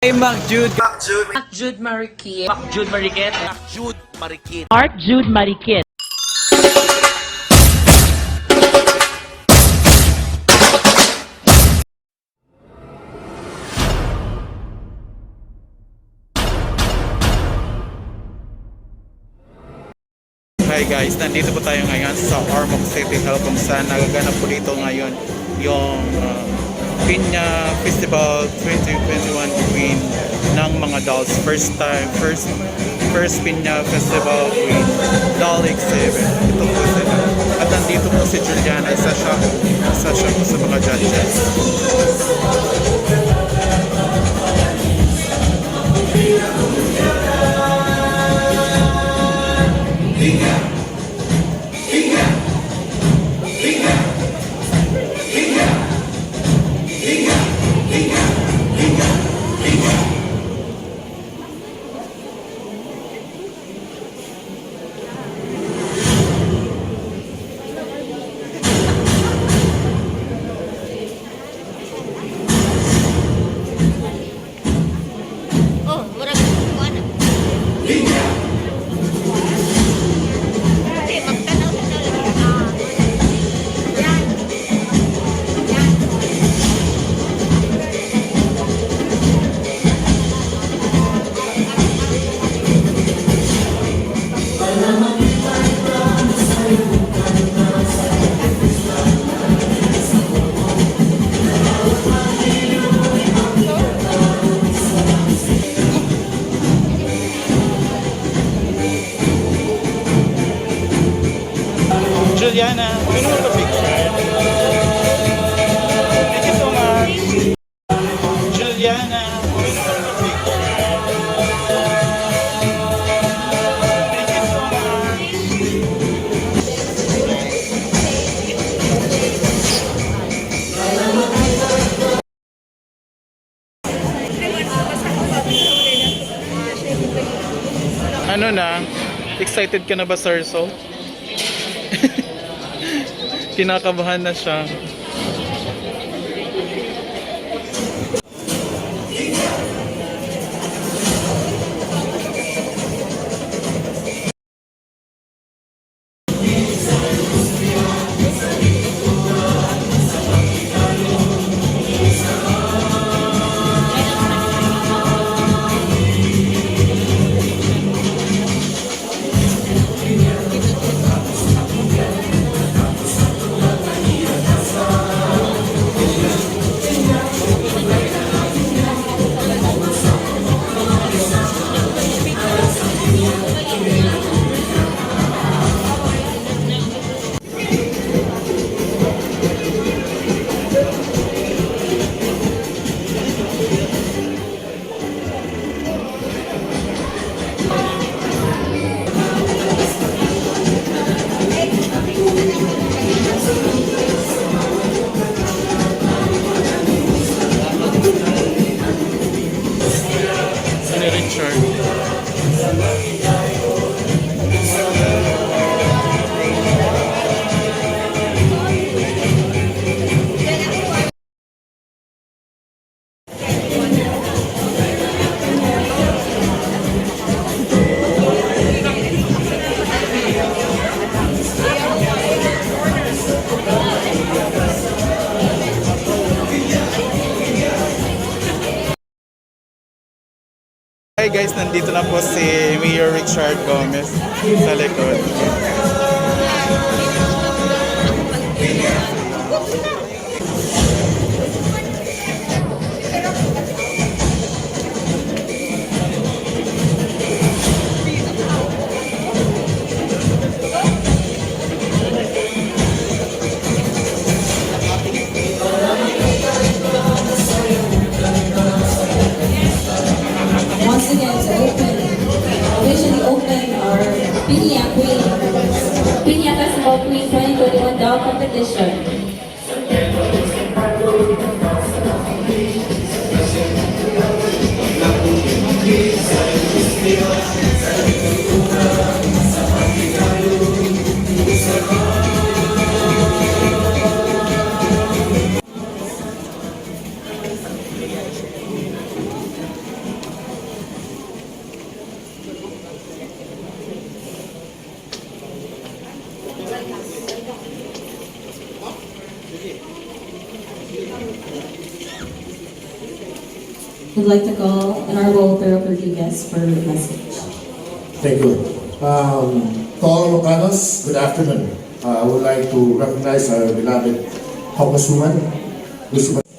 Hey, Mac Jude. Mark Jude Marikit. Mark Jude Marikit. Mark Jude Marikit. Mark Jude Marikit. Hi guys, nandito po tayo ngayon sa Ormoc City Hall kung saan nagaganap po dito ngayon yung Piña Festival 2021 Queen ng mga dolls. First Piña Festival Queen Doll Exhibit. Ito po sila. At nandito po si Juliana, isa siya po sa mga judges. Oh, murag ko ana. Eh, magtanaw-tanaw lang. Yan. Yan. Juliana, can you have a picture? Thank you so much. Juliana, can you have a picture? Thank you so much. Ano na? Excited ka na ba, Sir Sol? Kinakabahan na siya. Ano Richard? Hi guys, nandito na po si Mayor Richard Gomez sa likod. Once again, officially open our Piña Festival Queen 2021 Doll Competition. would like to call Honorable Pero Rodriguez for a message. Thank you. To all Ilocanos, good afternoon. I would like to recognize our beloved Congresswoman,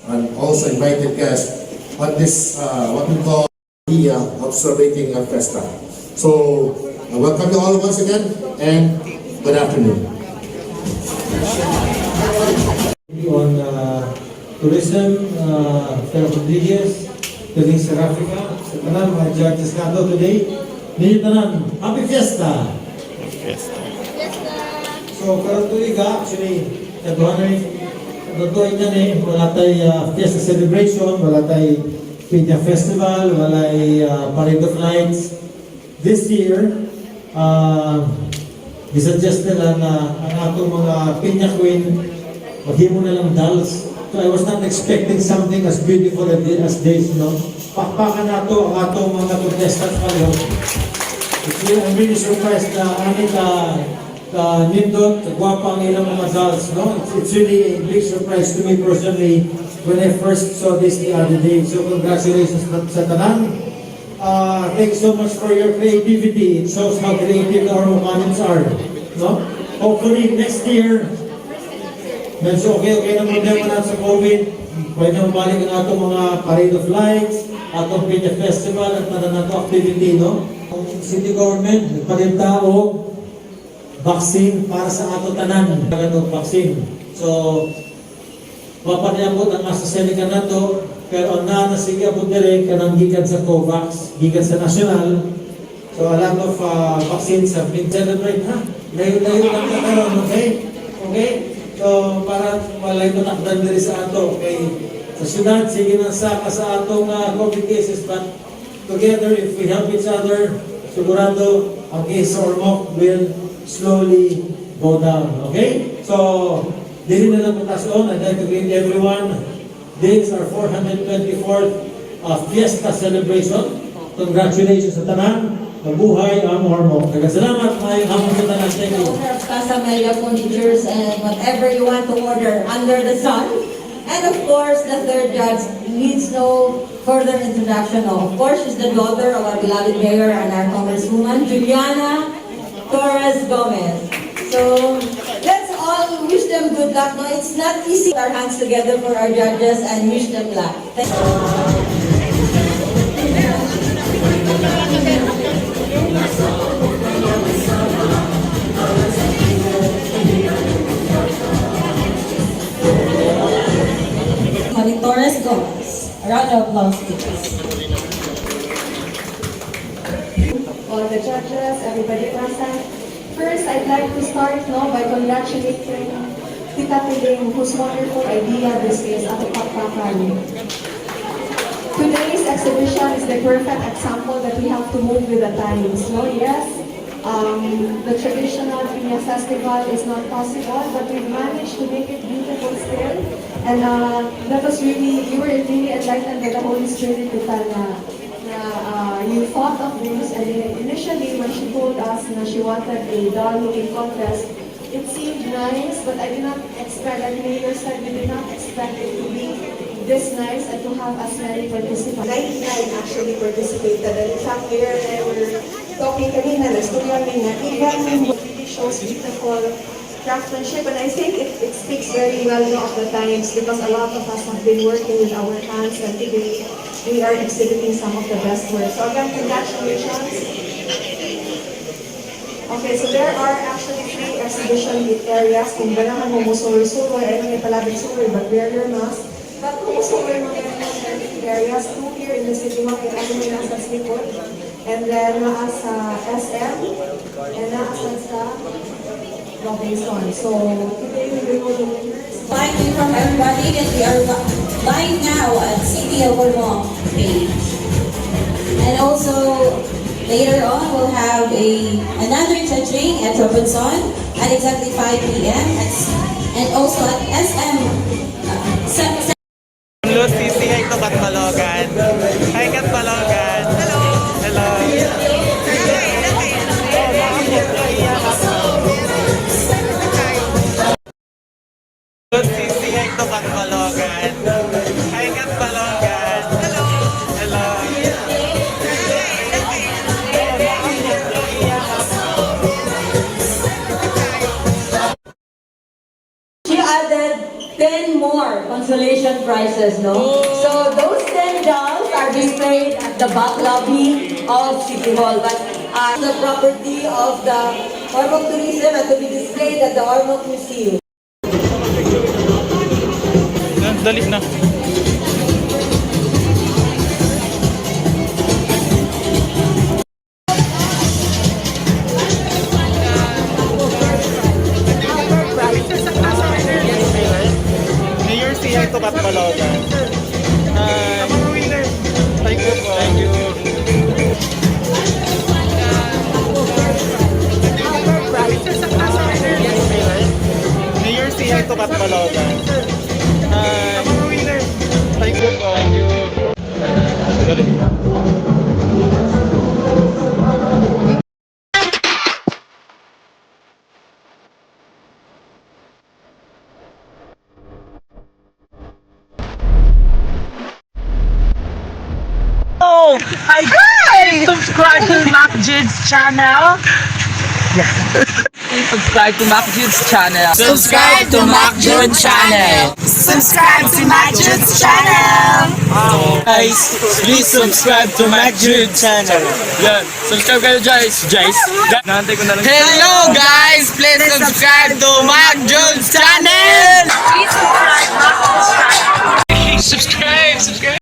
and also invited guests on this, what we call the observing Festa. So, welcome you all once again, and good afternoon. On tourism, Pero Rodriguez, Tuling Serafika, sa tanan mga judges nato today. Ninyo tanan, Happy Fiesta! So, karon tuig actually, Totoo niyan wala tayo fiesta celebration, wala tayo Piña Festival, wala Parade of Lights. This year, gisuggest nila na ang atong mga Piña Queen, maghimo na lang dolls. So I was not expecting something as beautiful as this, no? Pakpakan nato ang atong mga contestants pareho. I'm really surprised na nindot, gwapa ang ilang mga dolls, no? It's really a big surprise to me personally when I first saw this the other day. So congratulations sa tanan. Thanks so much for your creativity. It shows how creative our Moccanins are, no? Hopefully next year, medyo okay na problema natin sa COVID. Pwede na balik ang atong mga Parade of Lights, atong Piña Festival, at tanan nato activity, no? Ang city government, nagparinta o vaccine para sa ato tanan. Ganong vaccine. So, mapaniabot ang AstraZeneca nato, pero ang sige abot dire kanang gikan sa COVAX, gikan sa national. So, a lot of vaccines have been celebrated, ha? Layo-layo lang na karon, okay? Okay? So, para walay matakdan diri sa ato, okay? Sa syudad, sige nang saka sa atong COVID cases, but together, if we help each other, sigurado ang case sa Ormoc will slowly go down. Okay? So, dili na lang putason. I'd like to greet everyone. This is our 424th Fiesta celebration. Congratulations sa tanan. Mabuhay ang Ormoc. Salamat may hamon sa tanan. Thank you. Order of Casa Amelia furnitures and whatever you want to order under the sun. And of course, the third judge needs no further introduction. Of course, she's the daughter of our beloved mayor and our congresswoman, Juliana Torres Gomez. So, let's all wish them good luck. No, it's not easy. Put our hands together for our judges and wish them luck. Thank you. Torres Gomez. A round of applause, please. All the judges, everybody present. First, I'd like to start by congratulating Tita Piling, whose wonderful idea this is at the Pakpakan. Today's exhibition is the perfect example that we have to move with the times. No, yes, the traditional Piña Festival is not possible, but we've managed to make it beautiful still. And that was really, you were really enlightened by the Holy Spirit, Tita, you thought of this, and initially when she told us that she wanted a doll-looking contest, it seemed nice, but I did not expect, like Mayor said, we did not expect it to be this nice and to have as many participants. 99 actually participated, and in fact, Mayor and I were talking kanina, nag-studio kami na even really shows beautiful craftsmanship, and I think it speaks very well of the times because a lot of us have been working with our hands, and today we are exhibiting some of the best work. So again, congratulations. Okay, so there are actually 3 exhibition areas. Kung ganahan mo musuri-suri, ay may palabing suri, but wear your mask. But kung musuri mo areas, 2 here in the city market, ano may nasa Slipod, and then sa SM, and nasa sa Robinson. So today we will do winners. Thank you from everybody that we are live now at City of Ormoc page. And also, later on, we'll have another judging at Robinson at exactly 5 p.m. And also at SM. Hello, Sisi. Hi, to Katmalogan. Hi, Katmalogan. Hello. Hello. Hello, Sisi. Hi, to Katmalogan. Hi, Katmalogan. Hello. Hello. She added 10 more consolation prizes, no? So those 10 dolls are displayed at the back lobby of City Hall. But the property of the Ormoc Tourism and to be displayed at the Ormoc Museum. Dali na. Mayor siya ito ba't Balogan? Thank you po. Thank you. Mayor siya ito ba't Balogan? Thank you po. Thank you. Dali. Oh, hi guys! Subscribe to Mac Jude's channel. Subscribe to Mac Jude's channel. Subscribe to Mac Jude channel. Subscribe to Mac Jude's channel. Guys, please subscribe to Mac Jude channel. Yan, subscribe kayo guys. Nantay ko na lang. Hello guys! Please subscribe to Mac Jude's channel. Please subscribe. Subscribe.